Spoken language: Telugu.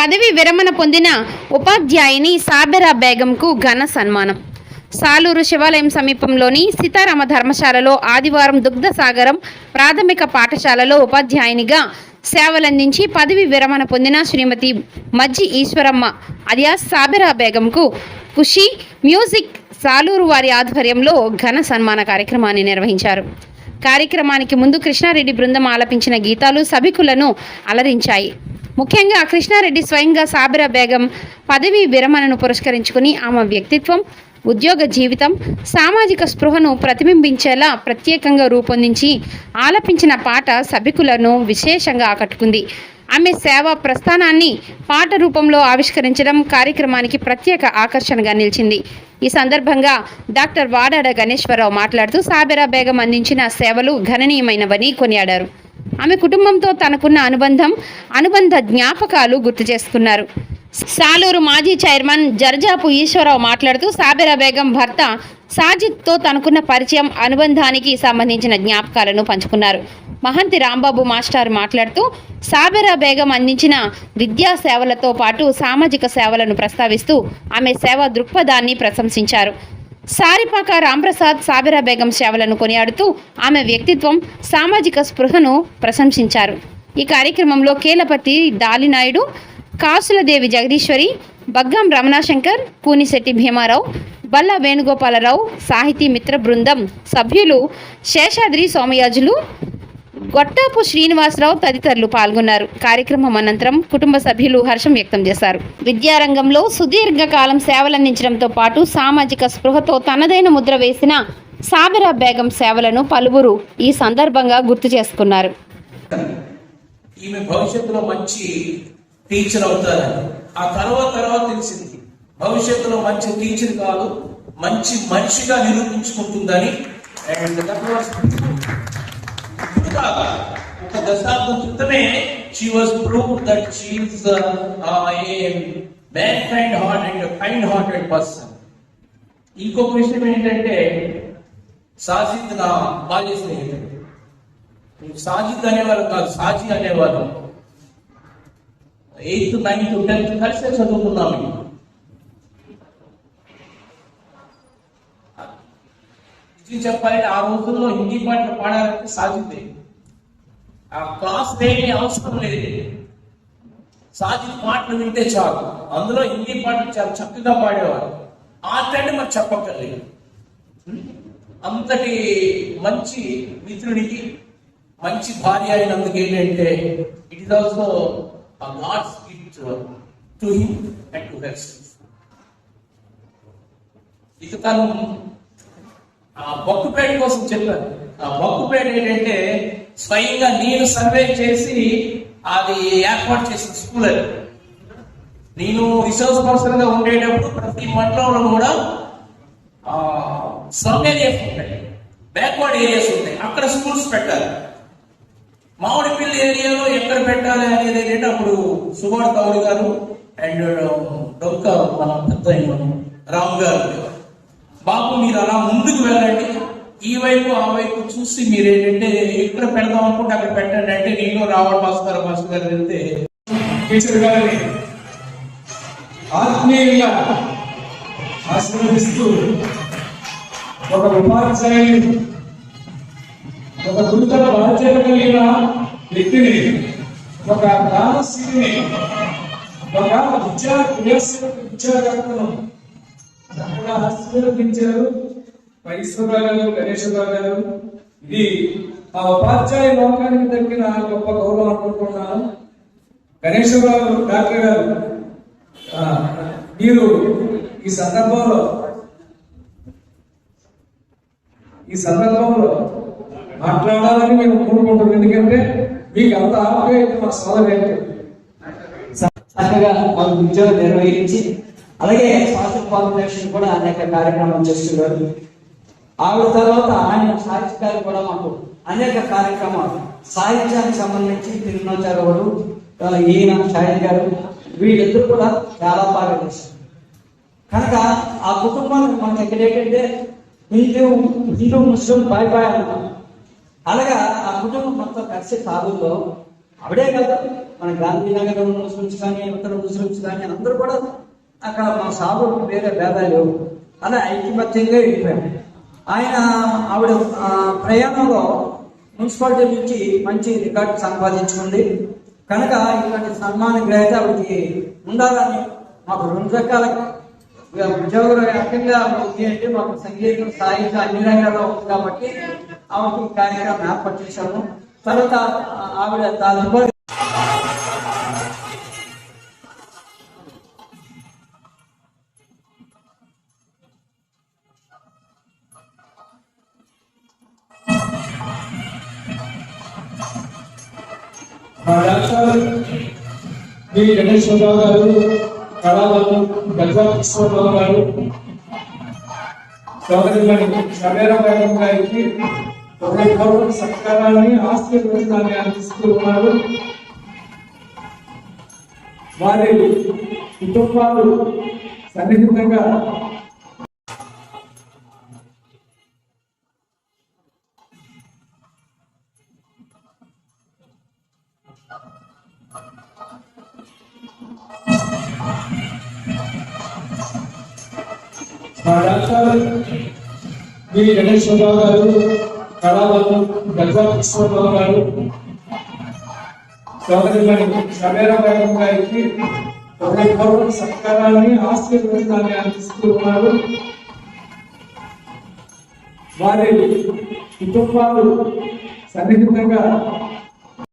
పదవి విరమణ పొందిన ఉపాధ్యాయుని సాబెరా బేగంకు ఘన సన్మానం. సాలూరు శివాలయం సమీపంలోని సీతారామ ధర్మశాలలో ఆదివారం దుగ్ధసాగరం ప్రాథమిక పాఠశాలలో ఉపాధ్యాయునిగా సేవలందించి పదవి విరమణ పొందిన శ్రీమతి మజ్జి ఈశ్వరమ్మ అలియాస్ సాబెరా బేగంకు ఖుషి మ్యూజిక్ సాలూరు వారి ఆధ్వర్యంలో ఘన సన్మాన కార్యక్రమాన్ని నిర్వహించారు. కార్యక్రమానికి ముందు కృష్ణారెడ్డి బృందం ఆలపించిన గీతాలు సభికులను అలరించాయి. ముఖ్యంగా కృష్ణారెడ్డి స్వయంగా సాబెరా బేగం పదవీ విరమణను పురస్కరించుకుని ఆమె వ్యక్తిత్వం, ఉద్యోగ జీవితం, సామాజిక స్పృహను ప్రతిబింబించేలా ప్రత్యేకంగా రూపొందించి ఆలపించిన పాట సభికులను విశేషంగా ఆకట్టుకుంది. ఆమె సేవా ప్రస్థానాన్ని పాట రూపంలో ఆవిష్కరించడం కార్యక్రమానికి ప్రత్యేక ఆకర్షణగా నిలిచింది. ఈ సందర్భంగా డాక్టర్ వాడాడ గణేశ్వరరావు మాట్లాడుతూ సాబెరా బేగం అందించిన సేవలు గణనీయమైనవని కొనియాడారు. ఆమె కుటుంబంతో తనకున్న అనుబంధ జ్ఞాపకాలు గుర్తు చేసుకున్నారు. సాలూరు మాజీ చైర్మన్ జర్జాపు ఈశ్వరరావు మాట్లాడుతూ సాబెరా బేగం భర్త సాజిద్తో తనకున్న పరిచయం, అనుబంధానికి సంబంధించిన జ్ఞాపకాలను పంచుకున్నారు. మహంతి రాంబాబు మాస్టర్ మాట్లాడుతూ సాబెరా బేగం అందించిన విద్యా సేవలతో పాటు సామాజిక సేవలను ప్రస్తావిస్తూ ఆమె సేవా దృక్పథాన్ని ప్రశంసించారు. సారిపాక రాంప్రసాద్ సాబెరా బేగం సేవలను కొనియాడుతూ ఆమె వ్యక్తిత్వం, సామాజిక స్పృహను ప్రశంసించారు. ఈ కార్యక్రమంలో కేలపతి దాలినాయుడు, కాసులదేవి జగదీశ్వరి, బగ్గం రమణాశంకర్, కూనిశెట్టి భీమారావు, బల్లా వేణుగోపాలరావు, సాహితీ మిత్ర బృందం సభ్యులు శేషాద్రి సోమయాజులు, గొట్టాపు శ్రీనివాసరావు తదితరులు పాల్గొన్నారు. కార్యక్రమం అనంతరం కుటుంబ సభ్యులు హర్షం వ్యక్తం చేశారు. విద్యారంగంలో సుదీర్ఘకాలం సేవలందించడంతో పాటు సామాజిక స్పృహతో తనదైన ముద్ర వేసిన సాబెరా బేగం సేవలను పలువురు ఈ సందర్భంగా గుర్తు చేసుకున్నారు. ఈమె భవిష్యత్తులో మంచి టీచర్ అవుతారని ఆ తర్వాత తెలిసింది. భవిష్యత్తులో మంచి టీచర్ కాదు, మంచి మనిషిగా నిరూపించుకుంటుందని. అండ్ ఒక దశాబ్దం క్రితమే she was proved that she is a man kind heart and kind hearted person. ఇంకొక విషయం ఏంటంటే సాజిద్ నా బాల్య స్నేహితుడు. సాజిద్ అనేవారు కాదు, సాజీ అనేవారు. 8th, 9th, 10th కలిసే చదువుకున్నాము. ఇది చెప్పాలంటే ఆ రోజుల్లో హిందీ పాటలు పాడాలంటే సాజిద్దే. ఆ క్లాస్ వేయని అవసరం లేదు. సాజిద్ పాటలు వింటే చాలు. అందులో హిందీ పాటలు చాలా చక్కగా పాడేవారు. ఆర్ట్ అంటే మరి చెప్పక్కర్లేదు. అంతటి మంచి మిత్రుడికి మంచి భార్య అయినందుకు ఏంటంటే it is also God's gift to him and to herself. ఇక తను ఆ బొక్కుపేట కోసం చెప్పారు. ఆ బొక్కుపేట ఏంటంటే స్వయంగా నేను సర్వే చేసి అది ఏర్పాటు చేసిన స్కూల్ అది. నేను రిసోర్స్ పర్సన్ గా ఉండేటప్పుడు ప్రతి మండలంలో కూడా స్లమ్ ఏరియాస్ ఉంటాయి, బ్యాక్వర్డ్ ఏరియాస్ ఉంటాయి. అక్కడ స్కూల్స్ పెట్టాలి. మామిడిపల్లి ఏరియాలో ఎక్కడ పెట్టాలి అనేది ఏంటంటే అప్పుడు సుభాష్ గౌడ్ గారు అండ్ డొక్క మన పెద్ద రామ్ గారు, బాబు మీరు అలా ముందుకు వెళ్ళండి, ఈ వైపు ఆ వైపు చూసి మీరు ఏంటంటే ఎక్కడ పెడదాం అనుకుంటే అక్కడ పెట్టండి అంటే నేను రావణ భాస్కర్ గారు వెళ్తే టీచర్ గారిని ఆత్మీయంగా ఆశీర్వదిస్తూ ఒక ఉపాధ్యాయుని, ఒక గురుతర బాధ్యత కలిగిన వ్యక్తిని, ఒక దానశీలిని, ఒక విద్యావేత్తను చక్కగా ఆశీర్వదించారు ఈశ్వరరావు గారు, గణేశ్వరరావు గారు. ఇది ఆ ఉపాధ్యాయ లోకానికి దక్కిన గొప్ప గౌరవం అనుకుంటున్నాను. గణేశ్వరరావు డాక్టర్ గారు, మీరు ఈ సందర్భంలో మాట్లాడాలని మేము కోరుకుంటున్నాం. ఎందుకంటే మీకు అంత ఆప్యాయత మా సోదరు చక్కగా మాకు ఉద్యోగం నిర్వహించి అలాగే సోషల్ ఫౌండేషన్ కూడా అనేక కార్యక్రమాలు చేస్తున్నారు. ఆవిడ తర్వాత ఆయన సాహిత్యాలు కూడా మాకు అనేక కార్యక్రమాలు సాహిత్యానికి సంబంధించి తిరునాచార్యుడు, ఈయన షాహిద్ గారు, వీళ్ళిద్దరు కూడా చాలా బాగా చేశారు. కనుక ఆ కుటుంబానికి మనకి ఎక్కడ ఏంటంటే హిందూ ముస్లిం బాయ్ అన్నాం. అలాగా ఆ కుటుంబం మొత్తం కలిసి సాగులో ఆవిడే కాదు, మన గాంధీనగర్ ముస్లిమ్స్ కానీ ఇతర ముస్లిమ్స్ కానీ అందరూ కూడా అక్కడ మన సాధువులకు వేరే భేదాలు లేవు, అలా ఐక్యమత్యంగా వెళ్ళిపోయాడు. ఆవిడ ప్రయాణంలో మున్సిపాలిటీ నుంచి మంచి రికార్డు సంపాదించుకుంది కనుక ఇలాంటి సన్మాన గ్రహీత ఆవిడకి ఉండాలని మాకు 2 రకాల ఉద్యోగులు రకంగా ఉంది అంటే మాకు సంగీతం సాహిత్యం అన్ని రంగాల్లో ఉంది కాబట్టి ఆమెకి కార్యక్రమం ఏర్పాటు చేశాము. తర్వాత ఆవిడ తదుపరి డాక్టర్ బి గణేశ్వరరావు గారు, కళావతి గజా కిషోరరావు గారు, సోదరులని షబేరా బేగం గారికి గౌరవ సత్కారాన్ని ఆశీర్వచనాన్ని అందిస్తూ ఉన్నారు. వారి కుటుంబాలు సన్నిహితంగా డాక్టర్ బి గణేశ్వరరావు గారు, కళావతి గజా కిషోరరావు గారు, సోదరులని షబేరా బేగం గారికి గౌరవ సత్కారాన్ని ఆశీర్వచనాన్ని అందిస్తూ ఉన్నారు. వారి కుటుంబాలు సన్నిహితంగా